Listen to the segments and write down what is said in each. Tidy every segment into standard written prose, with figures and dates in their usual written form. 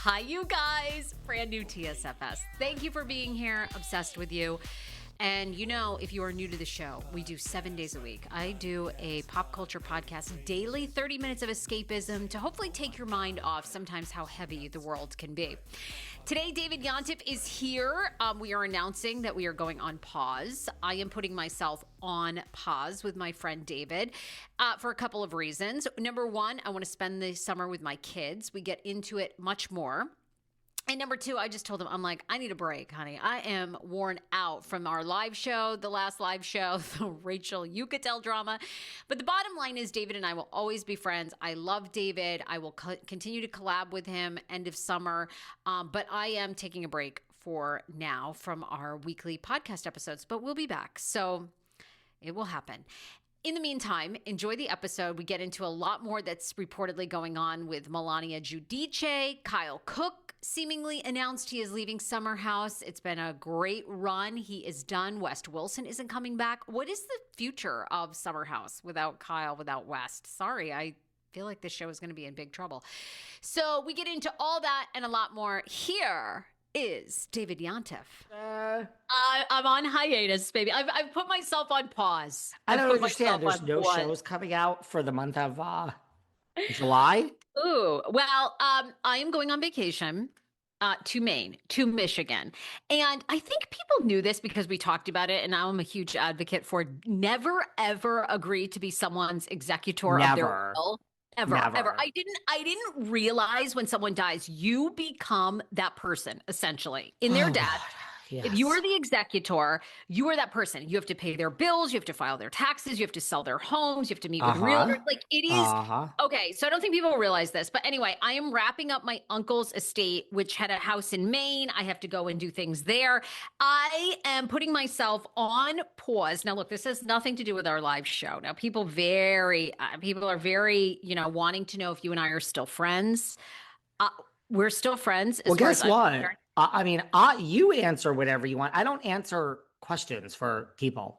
Hi, you guys. Brand new TSFS. Thank you for being here. Obsessed with you. And you know, if you are new to the show, we do 7 days a week. I do a pop culture podcast daily, 30 minutes of escapism to hopefully take your mind off sometimes how heavy the world can be. Today, David Yontef is here. We are announcing that we are going on pause. I am putting myself on pause with my friend David for a couple of reasons. Number one, I want to spend the summer with my kids. We get into it much more. And number two, I just told him, I'm like, I need a break, honey. I am worn out from our live show, the last live show, the Rachel Yucatel drama. But the bottom line is David and I will always be friends. I love David. I will continue to collab with him end of summer. But I am taking a break for now from our weekly podcast episodes, but we'll be back. So it will happen. In the meantime, enjoy the episode. We get into a lot more that's reportedly going on with Milania Giudice. Kyle Cooke seemingly announced he is leaving Summer House. It's been a great run. He is done. West Wilson isn't coming back. What is the future of Summer House without Kyle, without West? Sorry, I feel like this show is going to be in big trouble. So we get into all that and a lot more. Here is David Yontef. I'm on hiatus, baby. I've put myself on pause. I don't understand. There's no shows coming out for the month of July? Ooh, well, I am going on vacation to Maine, to Michigan. And I think people knew this because we talked about it, and now I'm a huge advocate for never, ever agree to be someone's executor of their will. Ever. I didn't realize when someone dies, you become that person, essentially, in their death. Yes. If you are the executor, you are that person. You have to pay their bills. You have to file their taxes. You have to sell their homes. You have to meet with realtors. Like it is. Okay. So I don't think people realize this. But anyway, I am wrapping up my uncle's estate, which had a house in Maine. I have to go and do things there. I am putting myself on pause. Now, look, this has nothing to do with our live show. Now, people are very, wanting to know if you and I are still friends. We're still friends. Well, guess what? You answer whatever you want. I don't answer questions for people.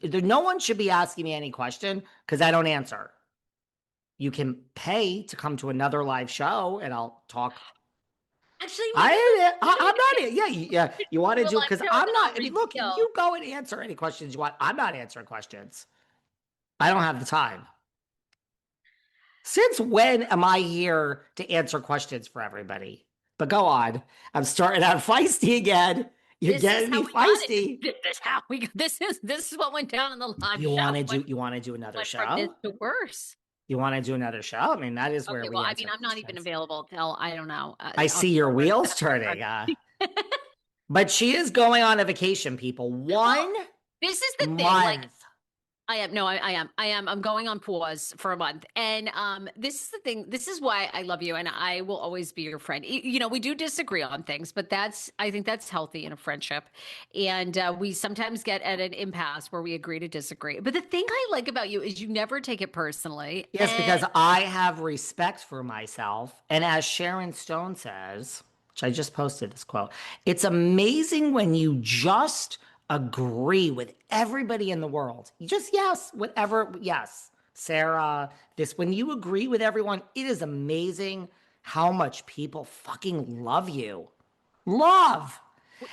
No one should be asking me any question because I don't answer. You can pay to come to another live show and I'll talk. Actually, I'm not. Yeah. You want to do because I'm not. I mean, look, you go and answer any questions you want. I'm not answering questions. I don't have the time. Since when am I here to answer questions for everybody? But go on. I'm starting out feisty again. You're getting me feisty. This is what went down in the live show. You want to do another show? From this to worse. You want to do another show? I mean, that is where we. I'm not even available till I don't know. I see your wheels turning. But she is going on a vacation, people. This is the thing. Like, I am. I'm going on pause for a month. And this is the thing. This is why I love you and I will always be your friend. You know, we do disagree on things, but I think that's healthy in a friendship. And we sometimes get at an impasse where we agree to disagree. But the thing I like about you is you never take it personally. Yes, because I have respect for myself. And as Sharon Stone says, which I just posted this quote, it's amazing when you just agree with everybody in the world. You just, yes. Sarah, when you agree with everyone, it is amazing how much people fucking love you. Love.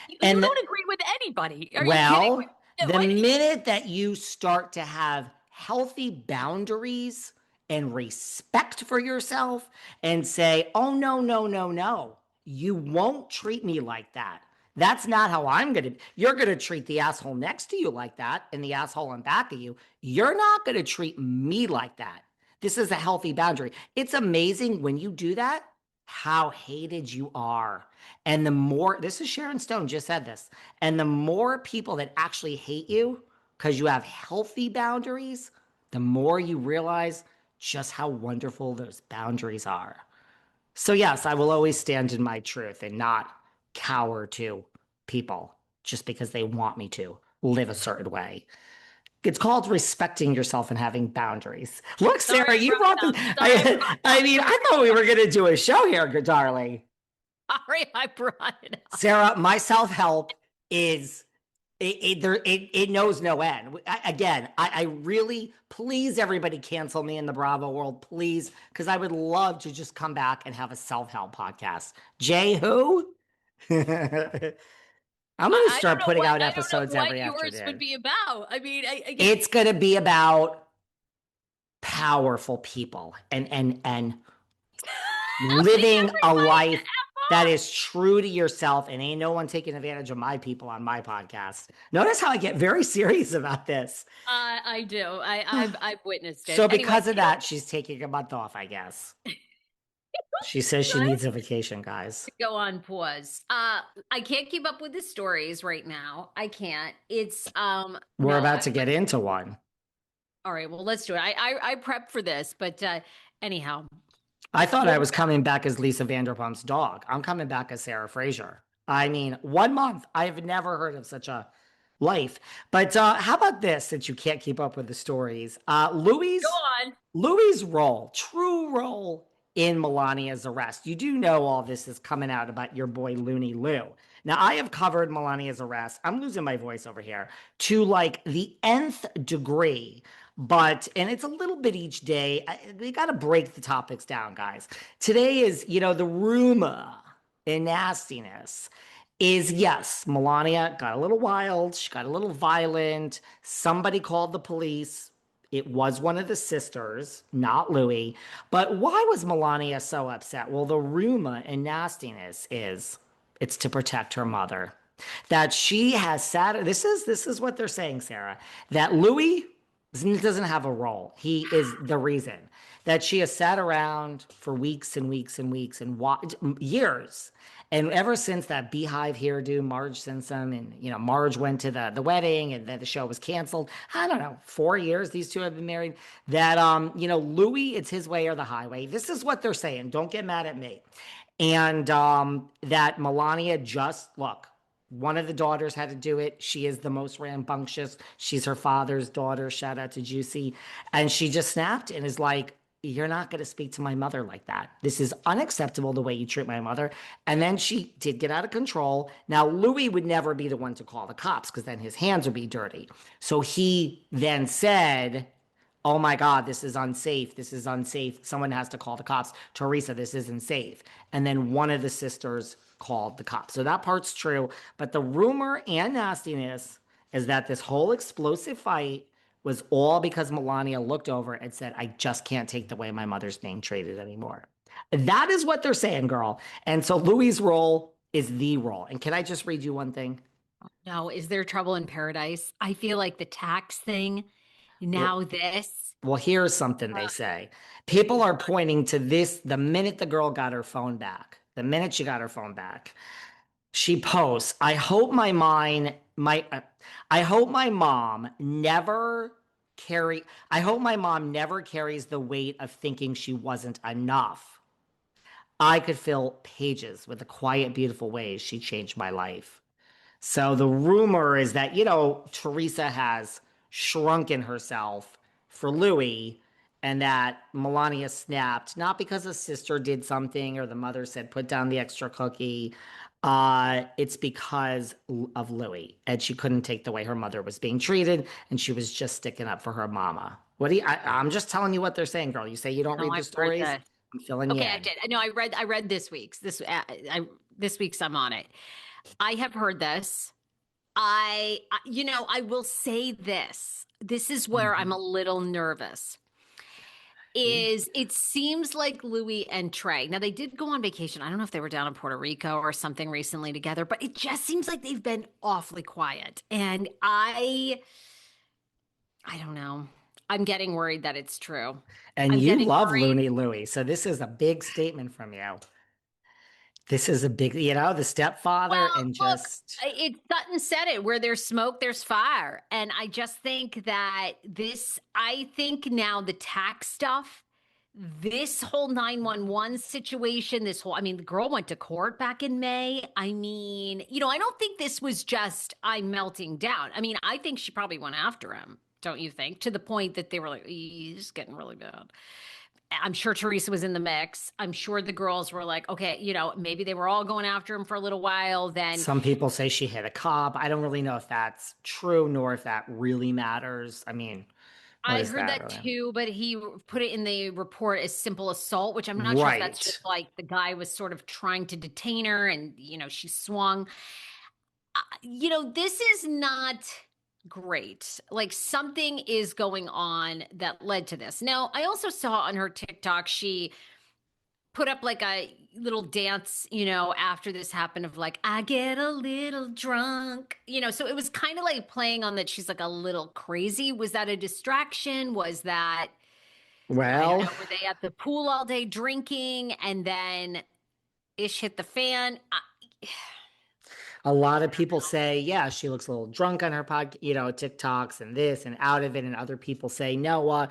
You don't agree with anybody. Are you kidding? The minute that you start to have healthy boundaries and respect for yourself and say, oh, no, you won't treat me like that. That's not how you're going to treat the asshole next to you like that and the asshole in back of you. You're not going to treat me like that. This is a healthy boundary. It's amazing when you do that, how hated you are. And the more, this is Sharon Stone just said this, and the more people that actually hate you because you have healthy boundaries, the more you realize just how wonderful those boundaries are. So yes, I will always stand in my truth and not cower to people just because they want me to live a certain way. It's called respecting yourself and having boundaries. Look, Sarah, you brought them. I thought we were going to do a show here, darling. Sorry, I brought it up. Sarah, my self-help is it knows no end. I really, please, everybody cancel me in the Bravo world, please, because I would love to just come back and have a self-help podcast. Jay who? I'm going to start putting out I don't know episodes what every yours would afternoon. be about. I mean, It's going to be about powerful people and putting living a everybody life that is true to yourself, and ain't no one taking advantage of my people on my podcast. Notice how I get very serious about this. I do. I've witnessed it. So Anyway, because of that, she's taking a month off, I guess. She says she needs a vacation, guys. go on pause. I can't keep up with the stories right now. I can't. It's We're no. about to get into one. All right, well, let's do it. I prepped for this, but anyhow. I thought I was coming back as Lisa Vanderpump's dog. I'm coming back as Sarah Fraser. I mean, 1 month. I've never heard of such a life. But how about this, since you can't keep up with the stories? Go on. Louie's role, true role in Melania's arrest. You do know all this is coming out about your boy Looney Lou. Now, I have covered Melania's arrest. I'm losing my voice over here to like the nth degree. And it's a little bit each day. We got to break the topics down, guys. Today is, the rumor and nastiness is yes, Melania got a little wild. She got a little violent. Somebody called the police. It was one of the sisters, not Louie. But why was Melania so upset? Well, the rumor and nastiness is it's to protect her mother. That she has sat. This is what they're saying, Sarah. That Louie doesn't have a role. He is the reason that she has sat around for weeks and weeks and weeks and years. And ever since that beehive hairdo, Marge Simpson, and Marge went to the wedding, and then the show was canceled. I don't know, 4 years these two have been married. That Louie, it's his way or the highway. This is what they're saying. Don't get mad at me. And that Melania just look. One of the daughters had to do it. She is the most rambunctious. She's her father's daughter. Shout out to Juicy. And she just snapped and is like, you're not going to speak to my mother like that. This is unacceptable the way you treat my mother. And then she did get out of control. Now, Louis would never be the one to call the cops because then his hands would be dirty. So he then said, oh my God, this is unsafe. This is unsafe. Someone has to call the cops. Teresa, this isn't safe. And then one of the sisters called the cops. So that part's true. But the rumor and nastiness is that this whole explosive fight was all because Melania looked over and said, I just can't take the way my mother's being treated anymore. That is what they're saying, girl. And so Louis's role is the role. And can I just read you one thing? No, is there trouble in paradise? I feel like the tax thing, now this. Well, here's something they say. People are pointing to this the minute the girl got her phone back. The minute she got her phone back, she posts, I hope my mom never carries the weight of thinking she wasn't enough. I could fill pages with the quiet, beautiful ways she changed my life. So the rumor is that, Teresa has shrunken herself for Louis, and that Melania snapped, not because a sister did something or the mother said, put down the extra cookie. It's because of Louis, and she couldn't take the way her mother was being treated, and she was just sticking up for her mama. I'm just telling you what they're saying, girl. You say you don't read the stories. I'm filling you in. I did. No, I read this week's. This week's I'm on it. I have heard this. I will say this. This is where I'm a little nervous. It seems like Louis and Trey. Now they did go on vacation. I don't know if they were down in Puerto Rico or something recently together, but it just seems like they've been awfully quiet. And I don't know. I'm getting worried that it's true. And you love Looney Louie, so this is a big statement from you. This is a big, the stepfather and just. Look, Sutton said it, where there's smoke, there's fire. And I just think that I think now the tax stuff, this whole 911 situation, the girl went to court back in May. I don't think this was just, I'm melting down. I think she probably went after him, don't you think? To the point that they were like, he's getting really bad. I'm sure Teresa was in the mix. I'm sure the girls were like, okay, maybe they were all going after him for a little while. Then Some people say she hit a cop. I don't really know if that's true nor if that really matters. I mean, what I is heard that that really? too, but he put it in the report as simple assault, which I'm not sure if that's just Right. like the guy was sort of trying to detain her and, she swung. This is not great. Like something is going on that led to this. Now, I also saw on her TikTok, she put up like a little dance, after this happened of like, I get a little drunk, so it was kind of like playing on that she's like a little crazy. Was that a distraction? Was that, I don't Well, know, were they at the pool all day drinking and then ish hit the fan? a lot of people say, yeah, she looks a little drunk on her TikToks and this and out of it. And other people say, no,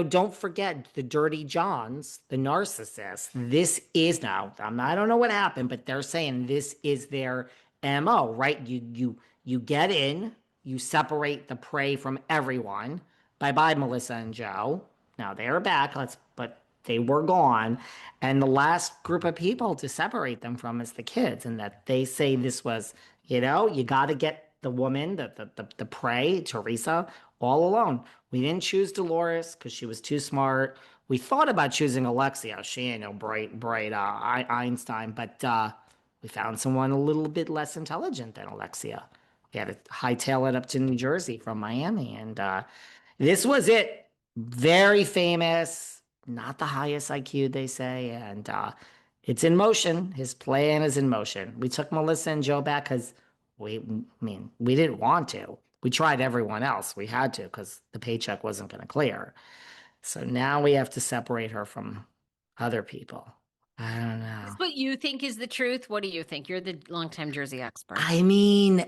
don't forget the dirty Johns, the narcissists. This is now, I don't know what happened, but they're saying this is their MO, right? You get in, you separate the prey from everyone. Bye bye, Melissa and Joe. Now they're back. But they were gone. And the last group of people to separate them from is the kids. And that they say this was, you got to get the woman, the prey, Teresa, all alone. We didn't choose Dolores because she was too smart. We thought about choosing Alexia. She ain't no bright Einstein, but we found someone a little bit less intelligent than Alexia. We had to hightail it up to New Jersey from Miami, and this was it. Very famous, not the highest IQ, they say, and it's in motion. His plan is in motion. We took Melissa and Joe back because we didn't want to. We tried everyone else. We had to because the paycheck wasn't going to clear. So now we have to separate her from other people. I don't Is know. what you think is the truth? What do you think? You're the longtime Jersey expert. I mean,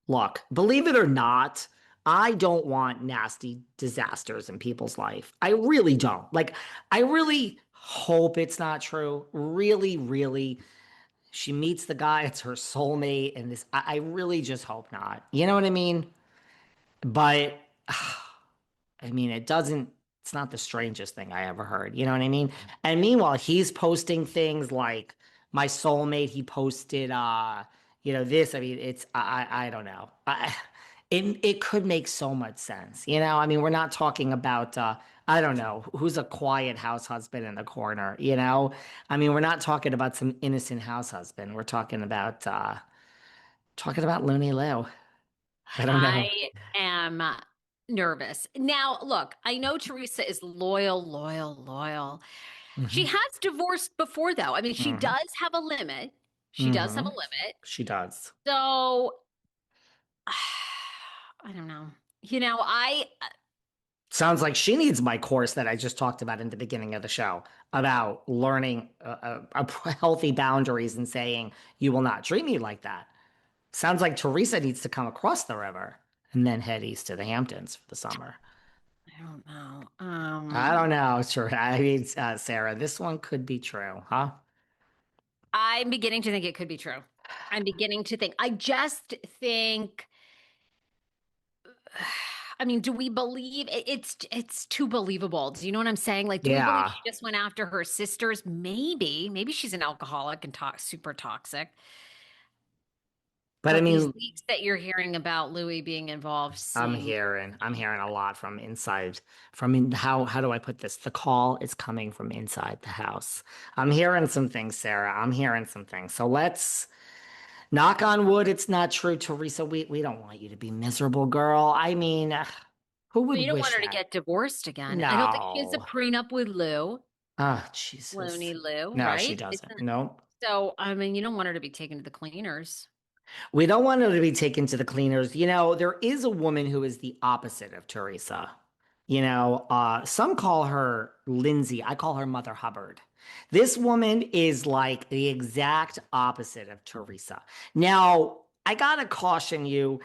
look, believe it or not, I don't want nasty disasters in people's life. I really don't. Like, I really hope it's not true. Really, really. She meets the guy, it's her soulmate, and this, I really just hope not. You know what I mean? But I mean, it's not the strangest thing I ever heard. You know what I mean? And meanwhile, he's posting things like my soulmate, he posted, this. I mean, I don't know. It could make so much sense. I mean, we're not talking about, I don't know, who's a quiet house husband in the corner. I mean, we're not talking about some innocent house husband. We're talking about Looney Lou. I don't know. I am nervous. Now, look, I know Teresa is loyal, loyal, loyal. She Hmm. has divorced before, though. I mean, she Hmm. does have a limit. She does have Hmm. a limit. She does. So, I don't know. I Sounds like she needs my course that I just talked about in the beginning of the show about learning healthy boundaries and saying, you will not treat me like that. Sounds like Teresa needs to come across the river and then head east to the Hamptons for the summer. don't know. I don't know. Sure. I mean, Sarah, this one could be true, huh? I'm beginning to think it could be true. I'm beginning to think. I just think. I mean, do we believe it's too believable? Do you know what I'm saying? Like, do we believe Yeah. she just went after her sisters? Maybe she's an alcoholic and super toxic. But I But these mean, leaks that you're hearing about Louis being involved seem I'm hearing a lot from inside, how do I put this? The call is coming from inside the house. I'm hearing some things, Sarah. I'm hearing some things. So let's knock on wood. It's not true, Teresa. We don't want you to be miserable, girl. I mean, who so would you don't want wish her to that? get divorced again. I don't think she has a No. prenup with Oh, Jesus. Looney Lou, No, she right? doesn't. Isn't No. so I mean, you don't want her to be taken to the cleaners. We don't want her to be taken to the cleaners. There is a woman who is the opposite of Teresa. Some call her Lindsay. I call her Mother Hubbard. This woman is like the exact opposite of Teresa. Now, I gotta caution you,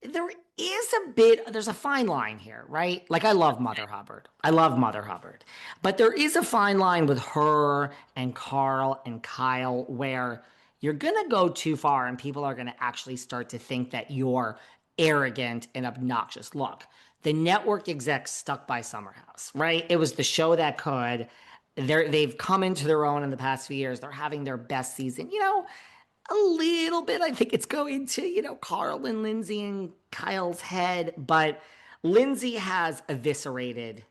there's a fine line here, right? Like, I love Mother Hubbard. I love Mother Hubbard. But there is a fine line with her and Carl and Kyle where you're going to go too far and people are going to actually start to think that you're arrogant and obnoxious. Look, the network execs stuck by Summer House, right? It was the show that could. They've come into their own in the past few years. They're having their best season. A little bit, I think it's going to, Carl and Lindsay and Kyle's head, but Lindsay has eviscerated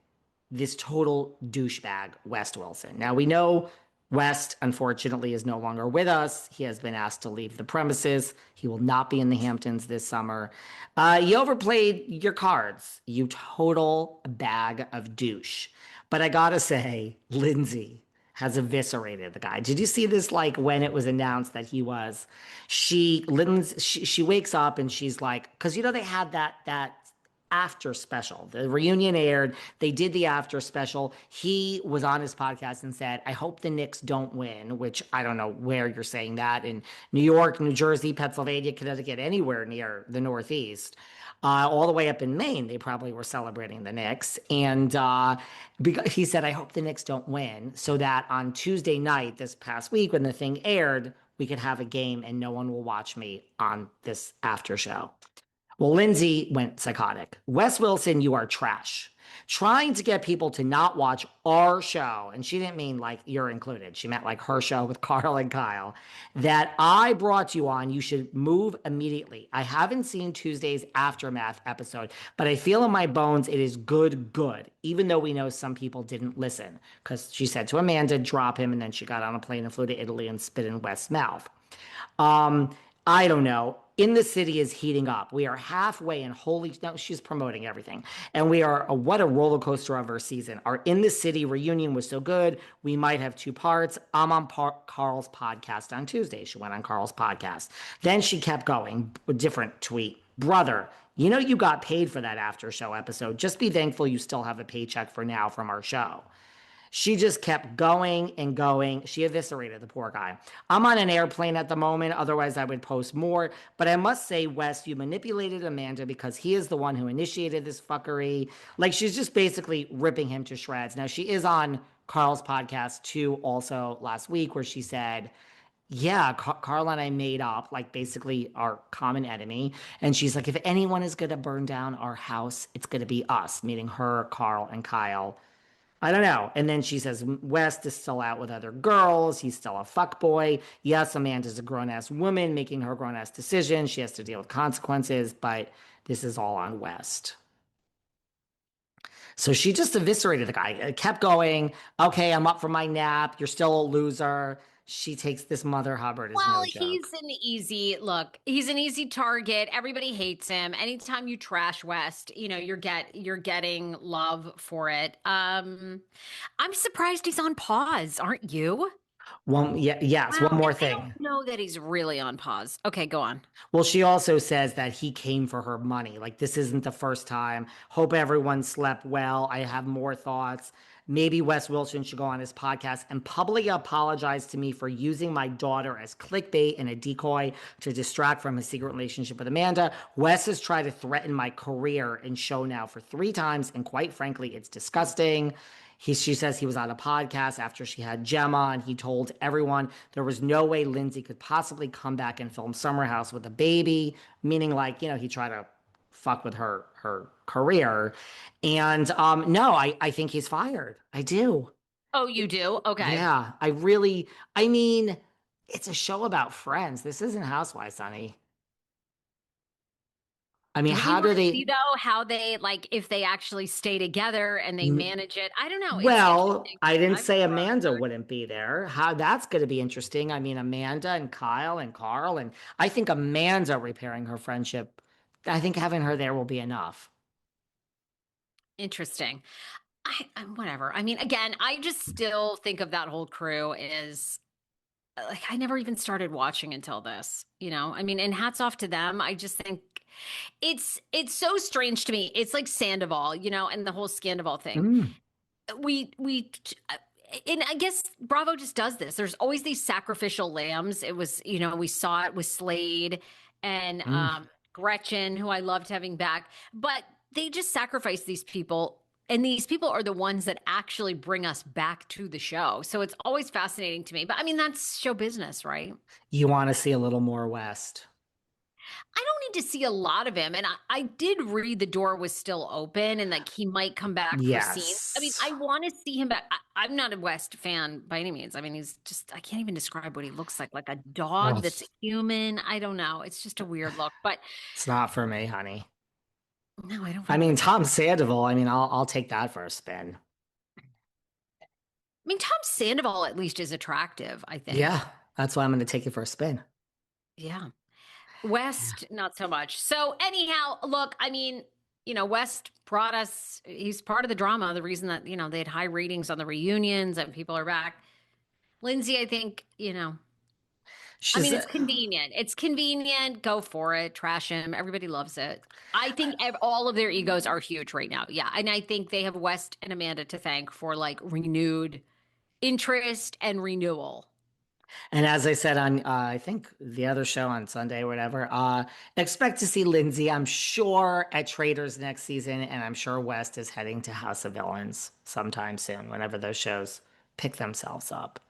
this total douchebag, West Wilson. Now we know West, unfortunately, is no longer with us. He has been asked to leave the premises. He will not be in the Hamptons this summer. You overplayed your cards, you total bag of douche. But I gotta say, Lindsay has eviscerated the guy. Did you see this? Like when it was announced that he was, she wakes up and she's like, because they had that after special. The reunion aired. They did the after special. He was on his podcast and said, I hope the Knicks don't win, which I don't know where you're saying that in New York, New Jersey, Pennsylvania, Connecticut, anywhere near the Northeast. All the way up in Maine, they probably were celebrating the Knicks. And because he said, I hope the Knicks don't win, so that on Tuesday night this past week when the thing aired, we could have a game and no one will watch me on this after show. Well, Lindsay went psychotic. Wes Wilson, you are trash. Trying to get people to not watch our show, and she didn't mean like you're included. She meant like her show with Carl and Kyle, that I brought you on. You should move immediately. I haven't seen Tuesday's Aftermath episode, but I feel in my bones it is good, even though we know some people didn't listen. Because she said to Amanda, drop him, and then she got on a plane and flew to Italy and spit in West's mouth. I don't know. In the City is heating up. We are halfway in no, she's promoting everything. And we are, what a roller coaster of our season. Our In the City reunion was so good. We might have 2 parts. I'm on Carl's podcast on Tuesday. She went on Carl's podcast. Then she kept going. A different tweet. Brother, you got paid for that after show episode. Just be thankful you still have a paycheck for now from our show. She just kept going and going. She eviscerated the poor guy. I'm on an airplane at the moment. Otherwise, I would post more. But I must say, Wes, you manipulated Amanda because he is the one who initiated this fuckery. Like, she's just basically ripping him to shreds. Now, she is on Carl's podcast, too, also last week, where she said, yeah, Carl and I made up, like, basically our common enemy. And she's like, if anyone is going to burn down our house, it's going to be us, meaning her, Carl, and Kyle. I don't know. And then she says, West is still out with other girls. He's still a fuckboy. Yes, Amanda's a grown-ass woman making her grown-ass decisions. She has to deal with consequences, but this is all on West. So she just eviscerated the guy. It kept going. Okay, I'm up for my nap. You're still a loser. She takes this Mother Hubbard as no joke. He's an easy target. Everybody hates him. Anytime you trash West, you're getting love for it. I'm surprised he's on pause, aren't you? One more thing. I don't know that he's really on pause. Okay, go on. Well, she also says that he came for her money. Like, this isn't the first time. Hope everyone slept well. I have more thoughts. Maybe Wes Wilson should go on his podcast and publicly apologize to me for using my daughter as clickbait and a decoy to distract from his secret relationship with Amanda. Wes has tried to threaten my career and show now for 3 times, and quite frankly, it's disgusting. She says he was on a podcast after she had Gemma, and he told everyone there was no way Lindsay could possibly come back and film Summer House with a baby, meaning like, he tried to fuck with her career. And no, I think he's fired. I do. Oh, you do? Okay. Yeah, it's a show about friends. This isn't Housewives, honey. How do they how they, like, if they actually stay together and they manage it? I don't know. Well, I didn't say Amanda wouldn't be there. How that's going to be interesting. Amanda and Kyle and Carl, and I think Amanda repairing her friendship. I think having her there will be enough. Interesting. Whatever. Again, I just still think of that whole crew as like, I never even started watching until this, and hats off to them. I just think it's so strange to me. It's like Sandoval, and the whole Scandoval thing. And I guess Bravo just does this. There's always these sacrificial lambs. It was, we saw it with Slade and Gretchen, who I loved having back, but they just sacrifice these people. And these people are the ones that actually bring us back to the show. So it's always fascinating to me. But that's show business, right? You want to see a little more West. I don't need to see a lot of him. And I did read the door was still open and like he might come back for scenes. I mean, Yes. I want to see him back. I'm not a West fan by any means. I mean, he's just, I can't even describe what he looks like a dog Ugh, that's a human. I don't know. It's just a weird look. But it's not for me, honey. no, I don't I find him mean, attractive. Tom Sandoval, I mean, I'll take that for a spin. I mean, Tom Sandoval at least is attractive, I think. Yeah, that's why I'm going to take it for a spin. Yeah. Yeah. West, not so much. So, anyhow, look, I mean, West brought us, he's part of the drama, the reason that, they had high ratings on the reunions and people are back. Lindsay, I think, I She's mean, it's convenient. It's convenient. Go for it. Trash him. Everybody loves it. I think all of their egos are huge right now. Yeah. And I think they have West and Amanda to thank for like renewed interest and renewal. And as I said on, I think the other show on Sunday or whatever, expect to see Lindsay, I'm sure, at Traders next season. And I'm sure West is heading to House of Villains sometime soon, whenever those shows pick themselves up.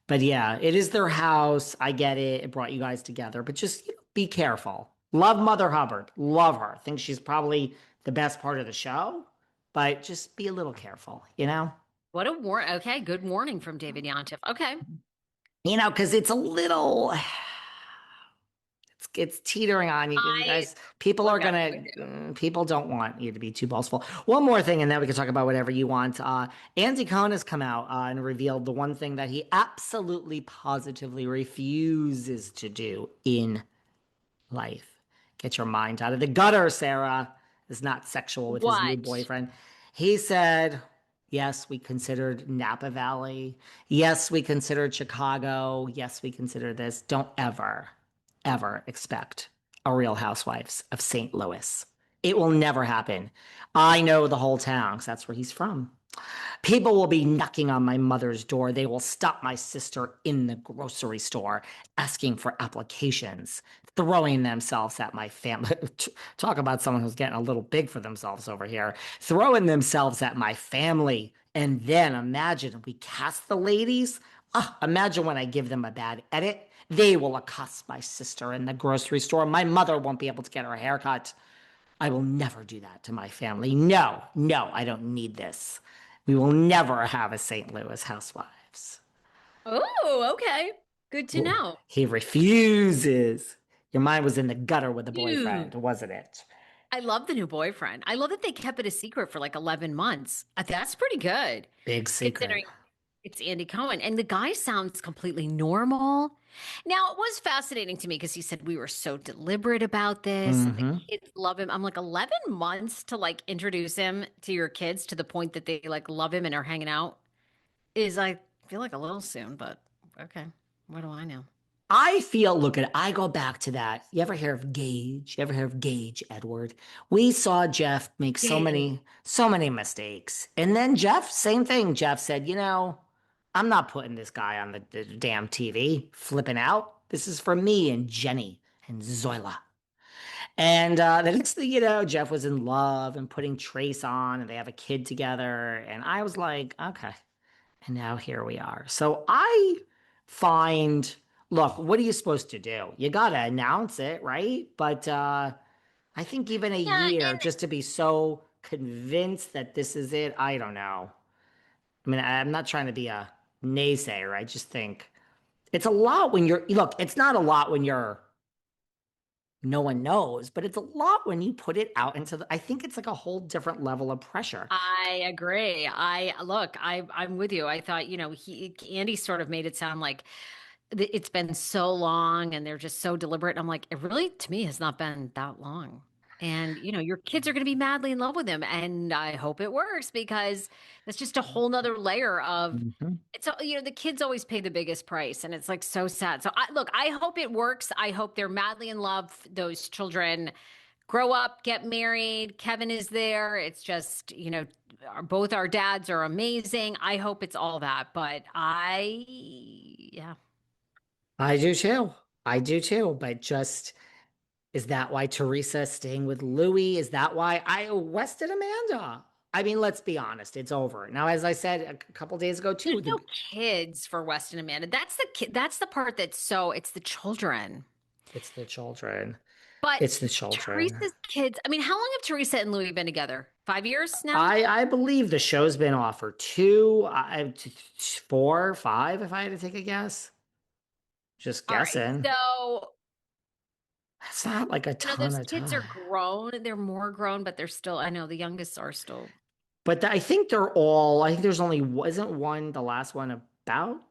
But yeah, it is their house. I get it. It brought you guys together, but just be careful. Love Mother Hubbard. Love her. Think she's probably the best part of the show, but just be a little careful, you know? What a okay, good warning from David Yontef. Okay. Because it's a little, it's teetering on you. You I guys, people are look, I'm gonna, with you. people don't want you to be too boastful. One more thing, and then we can talk about whatever you want. Andy Cohen has come out and revealed the one thing that he absolutely, positively refuses to do in life. Get your mind out of the gutter, Sarah. Is not sexual with his new What? boyfriend. He said, yes, we considered Napa Valley. Yes, we considered Chicago. Yes, we consider this. Don't ever, ever expect a Real Housewives of St. Louis. It will never happen. I know the whole town because that's where he's from. People will be knocking on my mother's door. They will stop my sister in the grocery store asking for applications, throwing themselves at my family. Talk about someone who's getting a little big for themselves over here, throwing themselves at my family. And then imagine we cast the ladies. Imagine when I give them a bad edit. They will accost my sister in the grocery store. My mother won't be able to get her hair cut. I will never do that to my family. No, no, I don't need this. We will never have a St. Louis Housewives. Oh, okay. Good to Ooh, know. he refuses. Your mind was in the gutter with the Dude, boyfriend, wasn't it? I love the new boyfriend. I love that they kept it a secret for like 11 months. That's pretty good, Big secret. considering it's Andy Cohen. And the guy sounds completely normal. Now, it was fascinating to me because he said we were so deliberate about this and the Mm-hmm. kids love him. I'm like, 11 months to like introduce him to your kids to the point that they like love him and are hanging out is, I feel like a little soon, but okay. What do I know? I feel, look at, I go back to that. You ever hear of Gage? You ever hear of Gage, Edward? We saw Jeff make Yeah. so many mistakes. And then Jeff, same thing. Jeff said, I'm not putting this guy on the damn TV, flipping out. This is for me and Jenny and Zoila. And the next thing you know, Jeff was in love and putting Trace on, and they have a kid together. And I was like, okay. And now here we are. So I find, look, what are you supposed to do? You got to announce it, right? But I think even a Yeah, year and just to be so convinced that this is it, I don't know. I mean, I'm not trying to be a naysayer. I just think it's a lot when look, it's not a lot when you're, no one knows, but it's a lot when you put it out into I think it's like a whole different level of pressure. I agree. I'm with you. I thought, Andy sort of made it sound like it's been so long and they're just so deliberate. I'm like, it really to me has not been that long. And your kids are going to be madly in love with him, and I hope it works because that's just a whole nother layer of Mhm. the kids always pay the biggest price, and it's like so sad. So I hope it works. I hope they're madly in love. Those children grow up, get married. Kevin is there. It's just, both our dads are amazing. I hope it's all that. But yeah. I do too. I do too. But just, is that why Teresa is staying with Louie? Is that why I arrested Amanda? I mean, let's be honest, it's over. Now, as I said a couple days ago, There's too, no kids for Weston and Amanda. That's the kid. That's the part that's it's the children. it's the children. But It's the children. Teresa's kids, I mean, how long have Teresa and Louie been together? 5 years now? I believe the show's been off for two, 4, 5, if I had to take a guess. Just All right. guessing. So, That's not like a ton those of kids are time. grown. They're more grown, but they're still, I know the youngest are still. But I think they're all, I think there's only, isn't one, the last one about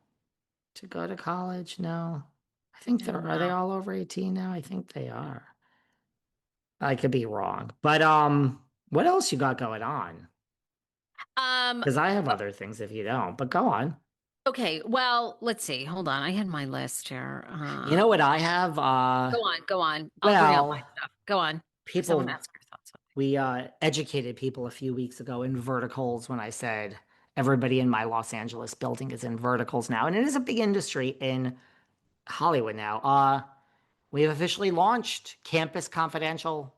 to go to college? No. I think I they're, don't are they know. all over 18 now? I think they are. I could be wrong. But what else you got going on? Um, Because I have other things if you don't, but go on. okay, well, let's see. Hold on. I had my list here. You know what I have? Go on, go on. I'll bring out my Well, stuff. Go on. Because I want to people, ask your thoughts on we educated people a few weeks ago in verticals when I said everybody in my Los Angeles building is in verticals now. And it is a big industry in Hollywood now. We have officially launched Campus Confidential,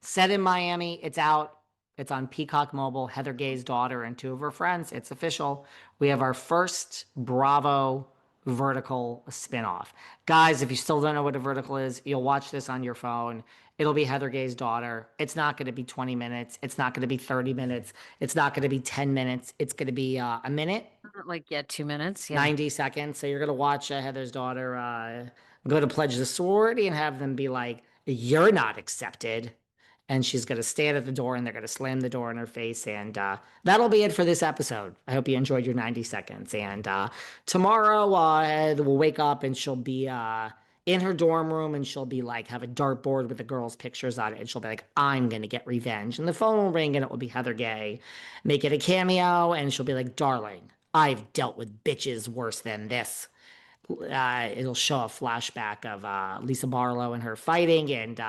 set in Miami. It's out. It's on Peacock Mobile. Heather Gay's daughter and two of her friends. It's official. We have our first Bravo vertical spinoff. Guys, if you still don't know what a vertical is, you'll watch this on your phone. It'll be Heather Gay's daughter. It's not going to be 20 minutes. It's not going to be 30 minutes. It's not going to be 10 minutes. It's going to be a minute, it. Like, yeah, 2 minutes. Yeah. 90 seconds. So you're going to watch Heather's daughter go to pledge the sorority and have them be like, "You're not accepted." And she's going to stand at the door and they're going to slam the door in her face. And that'll be it for this episode. I hope you enjoyed your 90 seconds. And tomorrow we'll wake up and she'll be in her dorm room and she'll be like, have a dartboard with the girls' pictures on it. And she'll be like, "I'm going to get revenge." And the phone will ring and it will be Heather Gay. Make it a cameo. And she'll be like, "Darling, I've dealt with bitches worse than this." It'll show a flashback of Lisa Barlow and her fighting, and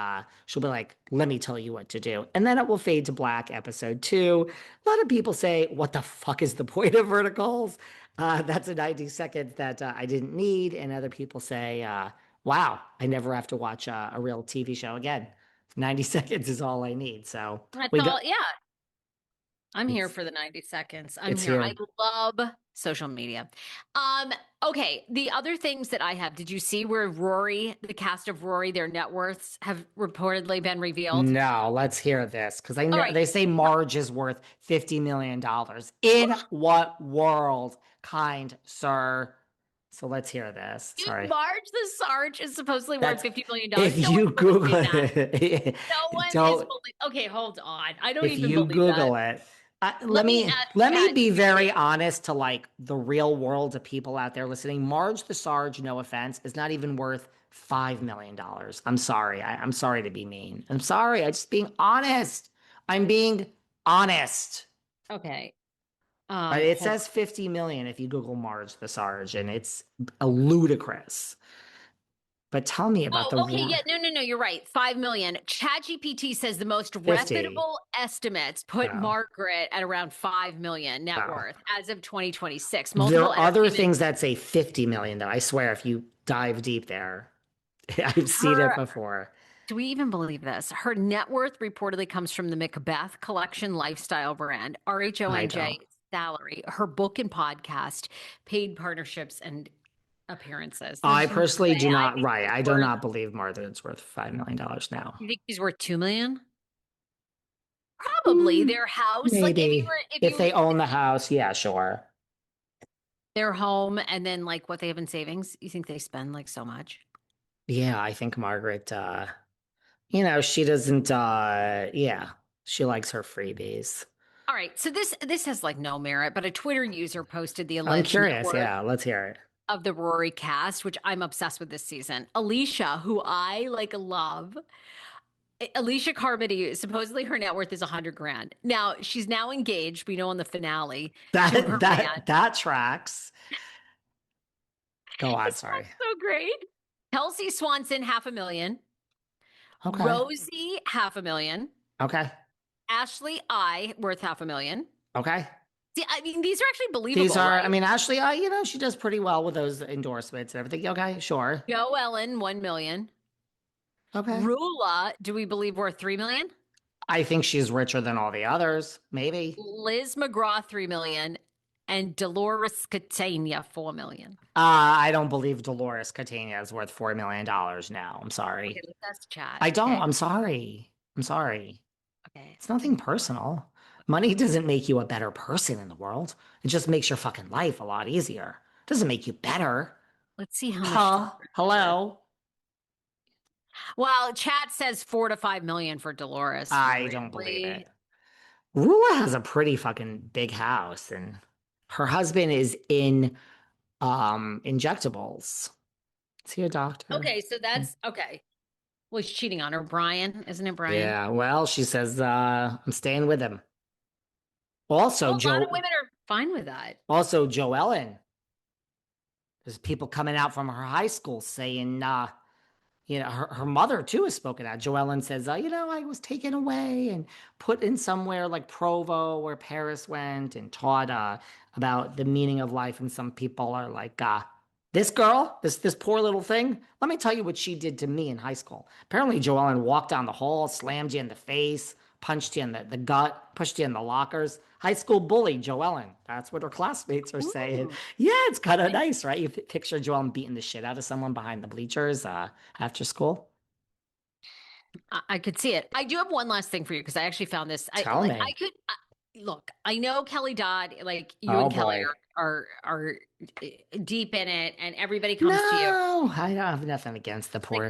she'll be like, "Let me tell you what to do." And then it will fade to black, episode 2. A lot of people say, "What the fuck is the point of verticals?" That's a 90 seconds that I didn't need. And other people say, "Wow, I never have to watch a real TV show again. 90 seconds is all I need." So That's we all. got Yeah. I'm here it's for the 90 seconds. I'm it's here. I here. love social media. Um, okay. The other things that I have, did you see where Rory, the cast of Rory, their net worths have reportedly been revealed? No, let's hear this because I All know right. they say Marge is worth $50 million. In what world, kind sir? So let's hear this. Dude, Sorry. Marge the Sarge is supposedly worth That's $50 million. if No one's you believing Google that. it. No one is Don't believing. Okay, hold on. I don't if even you believe that. Google it. Let Let me me ask let me be ChatGPT. very honest to like the real world of people out there listening. Marge the Sarge, no offense, is not even worth $5 million. I'm sorry. I'm sorry to be mean. I'm sorry. I'm just being honest. I'm being honest. Okay. But it Hold says 50 million if you Google Marge the Sarge, and it's a ludicrous. But tell me about Oh, the okay. Yeah, no. You're right. 5 million. ChatGPT says the most 50. reputable estimates put Oh, Margaret at around 5 million net wow. worth as of 2026. There Multiple are other entertainment. things that say 50 million, though. I swear, if you dive deep there, I've seen it Her, before. do we even believe this? Her net worth reportedly comes from the Macbeth collection lifestyle brand, I don't. RHONJ salary, her book and podcast, paid partnerships, and appearances. I There's no personally way. do I not, think right. she's I do worth, not believe Martha's worth $5 million now. you think she's worth 2 million? Probably Hmm, their house. Like if you maybe. were, if If you they own the house, yeah, sure. their home and then like what they have in savings, you think they spend like so much? Yeah, I think Margaret, she doesn't, yeah, she likes her freebies. All right, so this has like no merit, but a Twitter user posted the I'm alleged net curious. worth Yeah, let's hear it. of the Rory cast, which I'm obsessed with this season. Alicia, who I like love, Alicia Carmody, supposedly her net worth is 100 grand. Now she's now engaged, we know on the finale, to That her that man. that tracks. Go on, It's sorry. so great. Kelsey Swanson, 500,000. Okay. Rosie, 500,000. Okay. Ashley I, worth 500,000. Okay. See, I mean, these are actually These believable, are, I right? mean, Ashley, she does pretty well with those endorsements and everything. Okay, sure. Joe Ellen, 1 million. Okay. Rula, do we believe worth 3 million? I think she's richer than all the others. Maybe. Liz McGraw, 3 million. and Dolores Catania, $4 million. I don't believe Dolores Catania is worth $4 million now. I'm sorry. Okay, let's chat. I don't. Okay. I'm sorry. I'm sorry. Okay. It's nothing personal. Money doesn't make you a better person in the world. It just makes your fucking life a lot easier. It doesn't make you better. Let's see how much Huh? Dolores is worth. Hello? Well, chat says 4 to 5 million for Dolores. I don't believe it. Really? Rula has a pretty fucking big house, and her husband is in injectables. Is he a doctor? Okay, so that's okay. Well, he's cheating on her. Brian, isn't it Brian? Yeah, well, she says I'm staying with him. Also, Well, a lot of women are fine with that. Joellen. There's people coming out from her high school saying her mother too has spoken out. Joellen says, I was taken away and put in somewhere like Provo where Paris went and taught about the meaning of life. And some people are like, this girl, this poor little thing, let me tell you what she did to me in high school. Apparently, Joellen walked down the hall, slammed you in the face, punched you in the gut, pushed you in the lockers. High school bully, Joellen. That's what her classmates are saying. Ooh. Yeah, it's kind of nice, right? You picture Joellen beating the shit out of someone behind the bleachers after school. I could see it. I do have one last thing for you because I actually found this. Tell me. Look. I know Kelly Dodd. Like you Oh and Kelly boy. are deep in it, and everybody comes to you. No, I don't have nothing against the Like poor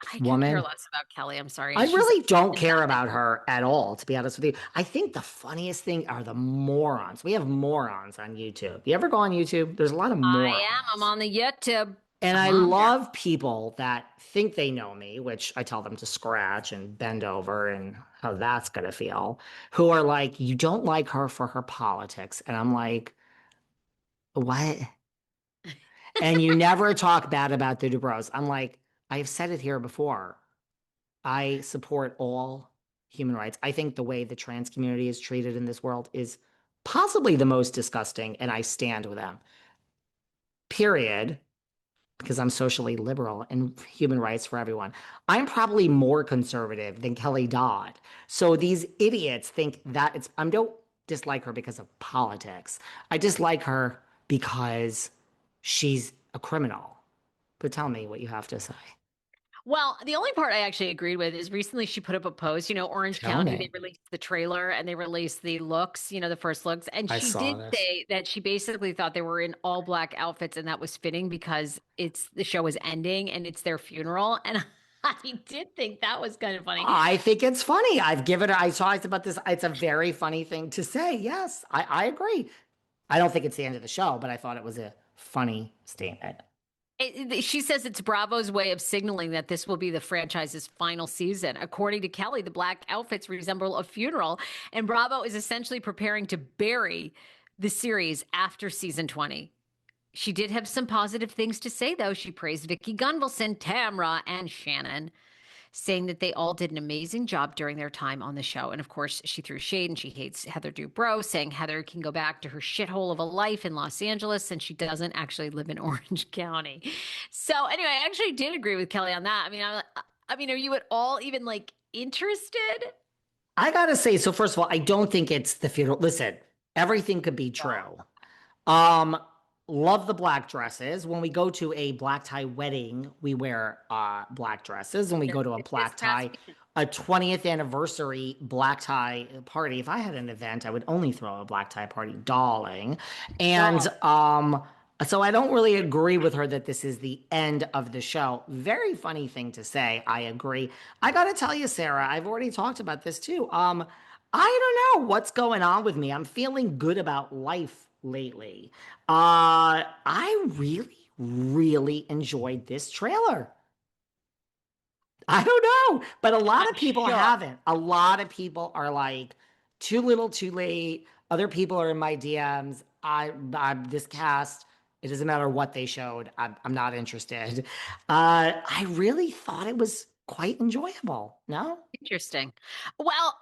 I could care woman. less about Kelly. I'm sorry. I She's really don't nothing. care about her at all, to be honest with you. I think the funniest thing are the morons. We have morons on YouTube. You ever go on YouTube? There's a lot of I am. I'm morons. on the YouTube. And I'm I on there. love people that think they know me, which I tell them to scratch and bend over and how that's going to feel, who are like, you don't like her for her politics. And I'm like, what? And you never talk bad about the Dubrows. I'm like, I've said it here before. I support all human rights. I think the way the trans community is treated in this world is possibly the most disgusting, and I stand with them. Period. Because I'm socially liberal and human rights for everyone. I'm probably more conservative than Kelly Dodd. So these idiots think that I don't dislike her because of politics. I dislike her because she's a criminal. But tell me what you have to say. Well, the only part I actually agreed with is recently she put up a post, Orange Tell County, they me. released the trailer and they released the looks, the first looks. And I she saw did this. say that she basically thought they were in all black outfits and that was fitting because the show was ending and it's their funeral. And I did think that was kind of funny. I think it's funny. I talked about this. It's a very funny thing to say. Yes, I agree. I don't think it's the end of the show, but I thought it was a funny statement. She says it's Bravo's way of signaling that this will be the franchise's final season. According to Kelly, the black outfits resemble a funeral, and Bravo is essentially preparing to bury the series after season 20. She did have some positive things to say, though. She praised Vicki Gunvalson, Tamra, and Shannon, saying that they all did an amazing job during their time on the show. And of course, she threw shade and she hates Heather Dubrow, saying Heather can go back to her shithole of a life in Los Angeles and she doesn't actually live in Orange County. So anyway, I actually did agree with Kelly on that. I mean, are you at all even like interested? I gotta say, so first of all, I don't think it's the funeral. Listen, everything could be true. Um, love the black dresses. When we go to a black tie wedding, we wear black dresses. When we go to a It's this black past tie, weekend. a 20th anniversary black tie party. If I had an event, I would only throw a black tie party, darling. And No. so I don't really agree with her that this is the end of the show. Very funny thing to say. I agree. I gotta tell you, Sarah, I've already talked about this too. I don't know what's going on with me. I'm feeling good about life lately. I really, really enjoyed this trailer. I don't know, but a lot I'm of people sure. haven't. A lot of people are like, too little, too late. Other people are in my DMs. This cast. It doesn't matter what they showed. I'm not interested. I really thought it was quite enjoyable. No, Interesting. Well,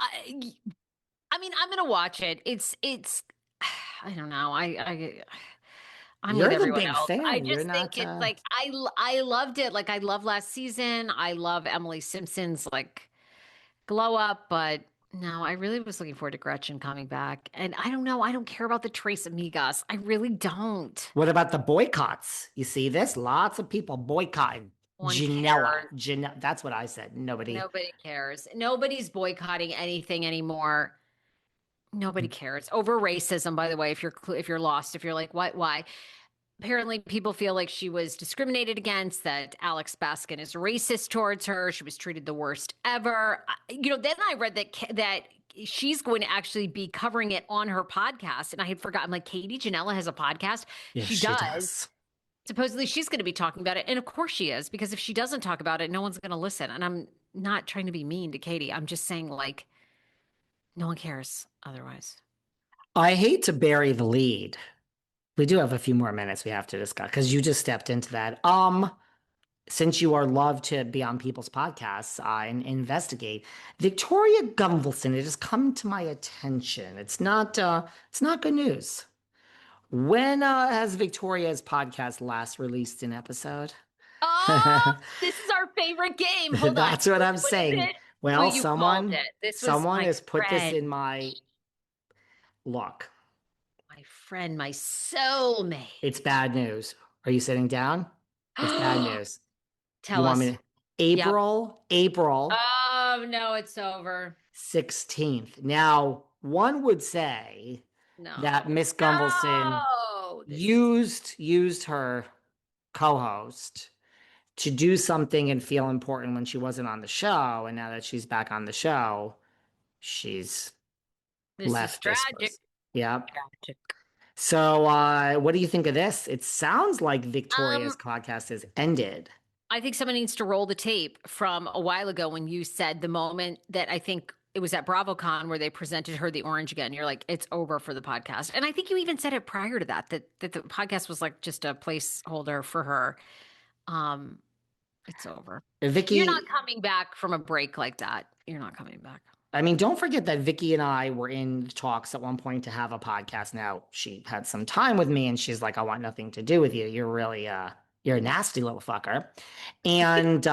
I mean, I'm gonna watch it. It's I don't know. I'm with you're the everyone big else. I fan. You're just think not. it's like I loved it. Like I love last season. I love Emily Simpson's like glow up, but No, I really was looking forward to Gretchen coming back. And I don't know. I don't care about the Trace Amigas. I really don't. What about the boycotts? You see this? Lots of people boycotting No one Janella. cares. That's what I said. Nobody. Nobody cares. Nobody's boycotting anything anymore. Nobody cares. Over racism, by the way, if you're lost, if you're like, what, why? Apparently people feel like she was discriminated against, that Alex Baskin is racist towards her. She was treated the worst ever. Then I read that she's going to actually be covering it on her podcast. And I had forgotten, like, Katie Janela has a podcast. Yes, She she does. does. Supposedly she's going to be talking about it. And of course she is, because if she doesn't talk about it, no one's going to listen. And I'm not trying to be mean to Katie. I'm just saying, like, no one cares otherwise. I hate to bury the lead. We do have a few more minutes we have to discuss because you just stepped into that. Since you are loved to be on people's podcasts and investigate, Victoria Gunvalson, it has come to my attention. It's not good news. When has Victoria's podcast last released an episode? Oh, this is our favorite game. Hold on. That's what I'm What is saying. it? Well, You called it. This was someone my has put this friend. in my look. My friend, my soulmate. It's bad news. Are you sitting down? It's bad news. Tell us. Me to? Yep. April Oh, no, it's over. 16th. Now, one would say No. that Miss Gunvalson used her co-host to do something and feel important when she wasn't on the show, and now that she's back on the show, she's left This is us. tragic. Yep. Tragic. So, what do you think of this? It sounds like Victoria's podcast has ended. I think someone needs to roll the tape from a while ago when you said the moment that I think it was at BravoCon where they presented her the orange again. You're like, it's over for the podcast. And I think you even said it prior to that the podcast was like just a placeholder for her. It's over. Vicki, you're not coming back from a break like that. You're not coming back. I mean, don't forget that Vicki and I were in talks at one point to have a podcast. Now, she had some time with me and she's like, I want nothing to do with you. You're really, you're a nasty little fucker. And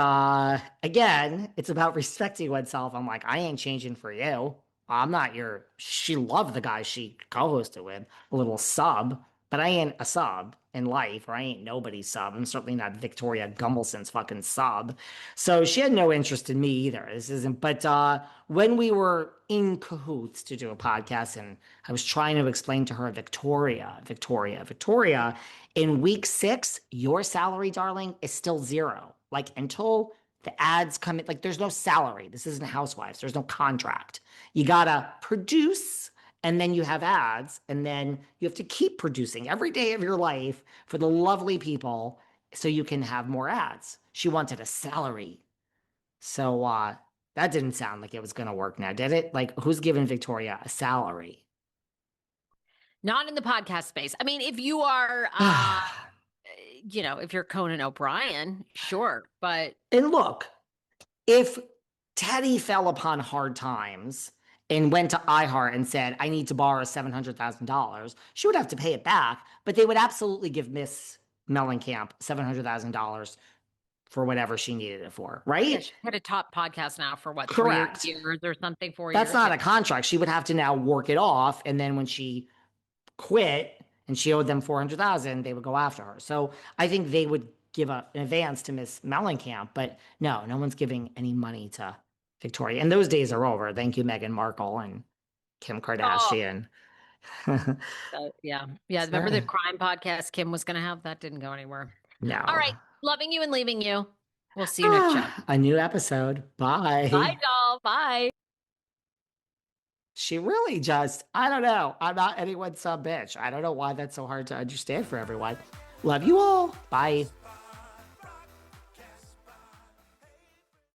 again, it's about respecting oneself. I'm like, I ain't changing for you. I'm not she loved the guy she co-hosted with, a little sub, but I ain't a sub in life, or I ain't nobody's sub. I'm certainly not Victoria Gunvalson's fucking sub. So she had no interest in me either. This isn't, but when we were in cahoots to do a podcast and I was trying to explain to her, Victoria, in week 6, your salary, darling, is still 0. Like, until the ads come in, like, there's no salary. This isn't Housewives. There's no contract. You gotta produce, and then you have ads, and then you have to keep producing every day of your life for the lovely people so you can have more ads. She wanted a salary. So that didn't sound like it was gonna work now, did it? Like, who's giving Victoria a salary? Not in the podcast space. I mean, if you are if you're Conan O'Brien, sure. But and look, if Teddy fell upon hard times and went to iHeart and said, I need to borrow $700,000, she would have to pay it back, but they would absolutely give Miss Mellencamp $700,000 for whatever she needed it for, right? Yeah, she had a top podcast now for what, Correct. 3 years or something, 4 That's years? not a contract. She would have to now work it off, and then when she quit and she owed them $400,000, they would go after her. So I think they would give an advance to Miss Mellencamp, but no one's giving any money to Victoria. And those days are over. Thank you, Meghan Markle and Kim Kardashian. Yeah. Remember the crime podcast Kim was going to have? That didn't go anywhere. No. All right. Loving you and leaving you. We'll see you next show. A new episode. Bye. Bye, doll. Bye. She really just, I don't know. I'm not anyone's sub bitch. I don't know why that's so hard to understand for everyone. Love you all. Bye.